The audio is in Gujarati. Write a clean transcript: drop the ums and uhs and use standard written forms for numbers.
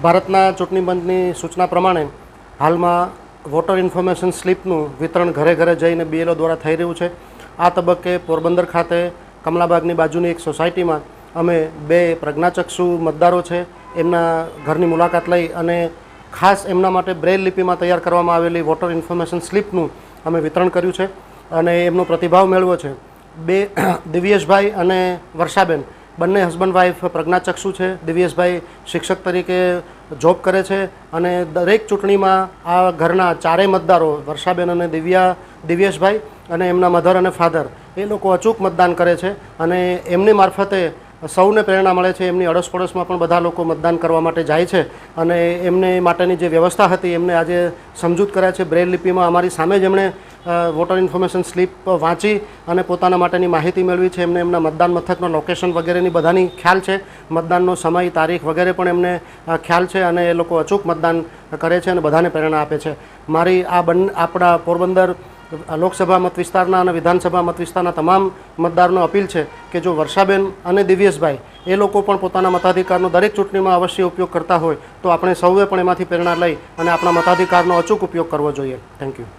ભારતના ચૂંટણી પંચની સૂચના પ્રમાણે હાલમાં વોટર ઇન્ફોર્મેશન સ્લીપનું વિતરણ ઘરે ઘરે જઈને BLO દ્વારા થઈ રહ્યું છે. આ તબક્કે પોરબંદર ખાતે કમલાબાગની બાજુની એક સોસાયટીમાં અમે 2 પ્રજ્ઞાચક્ષુ મતદારો છે એમના ઘરની મુલાકાત લઈ અને ખાસ એમના માટે બ્રેલ લિપિમાં તૈયાર કરવામાં આવેલી વોટર ઇન્ફોર્મેશન સ્લીપનું અમે વિતરણ કર્યું છે અને એમનો પ્રતિભાવ મેળવ્યો છે. 2 દિવ્યેશભાઈ અને વર્ષાબેન બંને હસબન્ડ વાઈફ પ્રજ્ઞાચક્ષુ છે. દિવ્યેશભાઈ શિક્ષક તરીકે જોબ કરે છે અને દરેક ચૂંટણીમાં આ ઘરના 4 મતદારો વર્ષાબેન અને દિવ્યેશભાઈ અને એમના મધર અને ફાધર એ લોકો અચૂક મતદાન કરે છે અને એમની મારફતે સૌને પ્રેરણા મળે છે. એમની અડોસ પડોશમાં પણ બધા લોકો મતદાન કરવા માટે જાય છે અને એમને માટેની જે વ્યવસ્થા હતી એમને આજે સમજૂત કર્યા છે બ્રેલ લિપિમાં. અમારી સામે જ એમણે વોટર ઇન્ફોર્મેશન સ્લીપ વાંચી અને પોતાના માટેની માહિતી મેળવી છે. એમને એમના મતદાન મથકનો લોકેશન વગેરેની બધાની ખ્યાલ છે. મતદાનનો સમય, તારીખ વગેરે પણ એમને ખ્યાલ છે અને એ લોકો અચૂક મતદાન કરે છે અને બધાને પ્રેરણા આપે છે. મારી આપણા પોરબંદર લોકસભા મત વિસ્તારના અને વિધાનસભા મત વિસ્તારના તમામ મતદારોને અપીલ છે કે જો વર્ષાબેન અને દિવ્યેશભાઈ એ લોકો પણ પોતાના મતાધિકારનો દરેક ચૂંટણીમાં અવશ્ય ઉપયોગ કરતા હોય તો આપણે સૌએ પણ એમાંથી પ્રેરણા લઈ અને આપણા મતાધિકારનો અચૂક ઉપયોગ કરવો જોઈએ. Thank you.